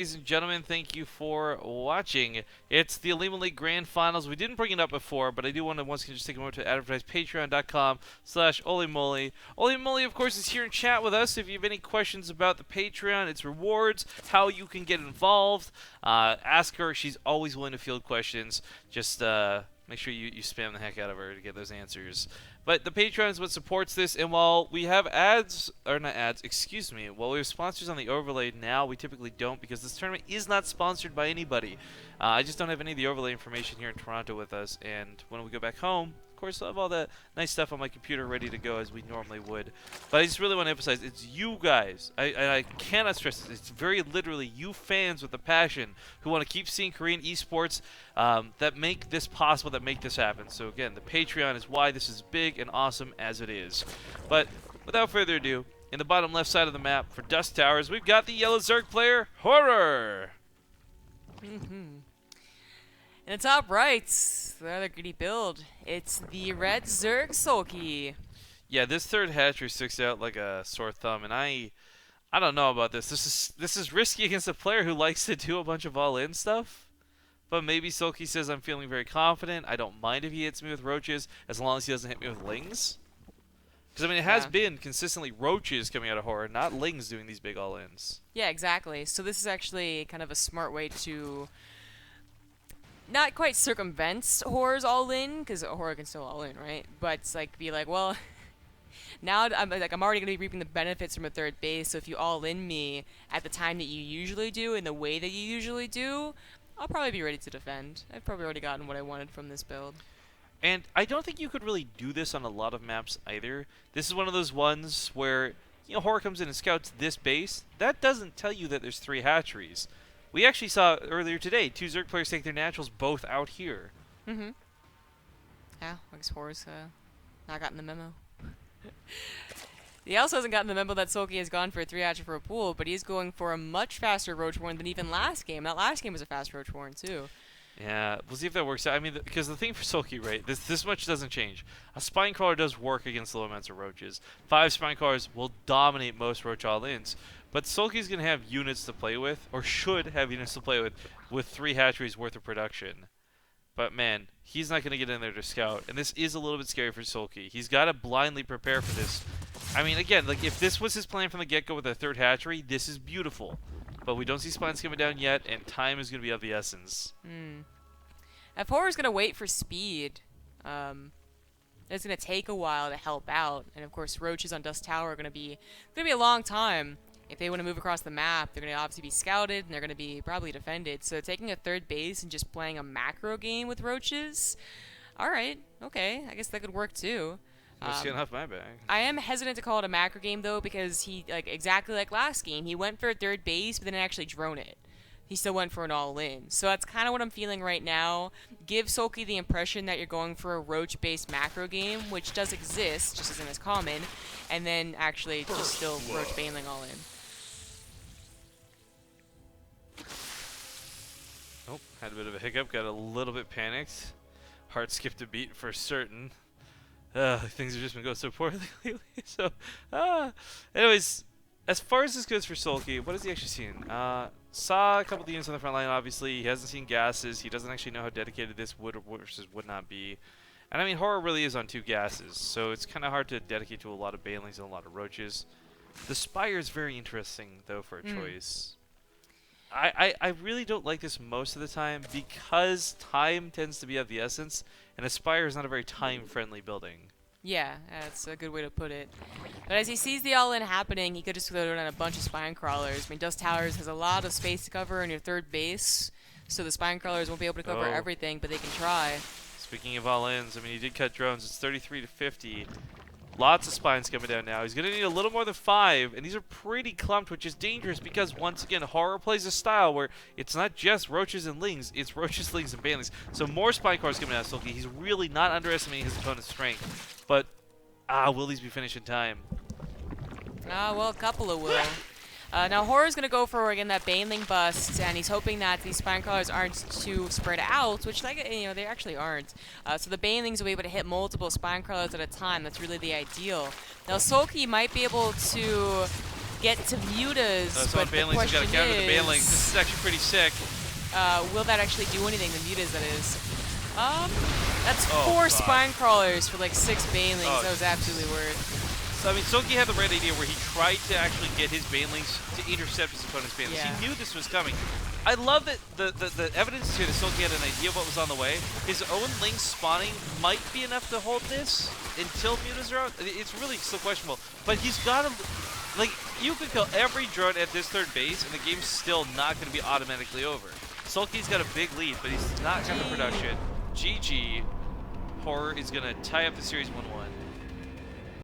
Ladies and gentlemen, thank you for watching. It's the Olimoleague Grand Finals. We didn't bring it up before, but I do want to once again just take a moment to advertise patreon.com/Olimoleague. Olimoleague, of course, is here in chat with us. If you have any questions about the Patreon, its rewards, how you can get involved, ask her. She's always willing to field questions. Just make sure you spam the heck out of her to get those answers. But the Patreon is what supports this, and while we have ads, or not ads, excuse me, while we have sponsors on the overlay now, we typically don't because this tournament is not sponsored by anybody. I just don't have any of the overlay information here in Toronto with us, and when we go back home, of course, I'll have all that nice stuff on my computer ready to go as we normally would. But I just really want to emphasize, it's you guys. I cannot stress this. It's very literally you fans with a passion who want to keep seeing Korean esports that make this possible, that make this happen. So again, the Patreon is why this is big and awesome as it is. But without further ado, in the bottom left side of the map for Dust Towers, we've got the yellow Zerg player, Horror. In the top right, the other greedy build, it's the red Zerg Soulkey. Yeah, this third hatchery sticks out like a sore thumb, and I don't know about this. This is risky against a player who likes to do a bunch of all-in stuff. But maybe Soulkey says I'm feeling very confident. I don't mind if he hits me with roaches as long as he doesn't hit me with lings. Because I mean, it has been consistently roaches coming out of Horror, not lings doing these big all-ins. Yeah, exactly. So this is actually kind of a smart way to not quite circumvent Horror's all-in, because Horror can still all-in, right? But it's like, be like, well, now I'm already going to be reaping the benefits from a third base, so if you all-in me at the time that you usually do, in the way that you usually do, I'll probably be ready to defend. I've probably already gotten what I wanted from this build. And I don't think you could really do this on a lot of maps either. This is one of those ones where, you know, Horror comes in and scouts this base. That doesn't tell you that there's 3 hatcheries. We actually saw earlier today 2 Zerg players take their naturals both out here. Yeah, I guess Horror's not gotten the memo. He also hasn't gotten the memo that Soulkey has gone for a 3 hatcher for a pool, but he's going for a much faster Roach Warren than even last game. That last game was a fast Roach Warren too. Yeah, we'll see if that works out. I mean, because the thing for Soulkey, right, this much doesn't change. A Spine Crawler does work against low amounts of roaches. 5 Spine Crawlers will dominate most roach all-ins. But Soulkey's going to have units to play with, or should have units to play with 3 hatcheries worth of production. But man, he's not going to get in there to scout, and this is a little bit scary for Soulkey. He's got to blindly prepare for this. I mean, again, like if this was his plan from the get-go with a 3rd hatchery, this is beautiful. But we don't see spines coming down yet, and time is going to be of the essence. If Horror's going to wait for speed, it's going to take a while to help out. And of course, roaches on Dust Tower are going to be a long time. If they want to move across the map, they're going to obviously be scouted, and they're going to be probably defended. So taking a 3rd base and just playing a macro game with roaches, all right, okay, I guess that could work too. Let's get off my bag. I am hesitant to call it a macro game though, because he, exactly like last game, he went for a 3rd base, but then actually drone it. He still went for an all-in. So that's kind of what I'm feeling right now. Give Soulkey the impression that you're going for a roach-based macro game, which does exist, just isn't as common, and then actually just still roach bailing all in. Oh, had a bit of a hiccup, got a little bit panicked. Heart skipped a beat for certain. Things have just been going so poorly lately. So, anyways, as far as this goes for Soulkey, what has he actually seen? Saw a couple of units on the front line, obviously. He hasn't seen gases. He doesn't actually know how dedicated this would or versus would not be. And I mean, Horror really is on 2 gases, so it's kind of hard to dedicate to a lot of banelings and a lot of roaches. The Spire is very interesting, though, for a choice. I really don't like this most of the time because time tends to be of the essence, and a Spire is not a very time-friendly building. Yeah, that's a good way to put it. But as he sees the all-in happening, he could just throw down a bunch of Spine Crawlers. I mean, Dust Towers has a lot of space to cover in your 3rd base, so the Spine Crawlers won't be able to cover everything, but they can try. Speaking of all-ins, I mean, he did cut drones. It's 33 to 50. Lots of spines coming down now. He's going to need a little more than 5, and these are pretty clumped, which is dangerous because, once again, Horror plays a style where it's not just roaches and lings, it's roaches, lings, and banelings. So more spine cars coming out of Soulkey. He's really not underestimating his opponent's strength. But, will these be finished in time? Well, a couple of will. Now Horror's going to go for, again, that Baneling bust, and he's hoping that these Spine Crawlers aren't too spread out, which, they actually aren't. So the Banelings will be able to hit multiple Spine Crawlers at a time. That's really the ideal. Now Soulkey might be able to get to mutas, So but the Banelings, we question got to counter the Banelings. is, This is actually pretty sick. will that actually do anything? The mutas, that is. That's Oh, 4 God. spine crawlers for like 6 banelings. Oh, That was absolutely worth. So, I mean, Soulkey had the right idea where he tried to actually get his Banelings to intercept his opponent's Banelings. Yeah. He knew this was coming. I love that the evidence here that Soulkey had an idea of what was on the way. His own Lings spawning might be enough to hold this until mutas are out. It's really still questionable. But he's got to... Like, you could kill every drone at this third base, and the game's still not going to be automatically over. Soulkey's got a big lead, but he's not got the production. GG. Horror is going to tie up the series 1-1.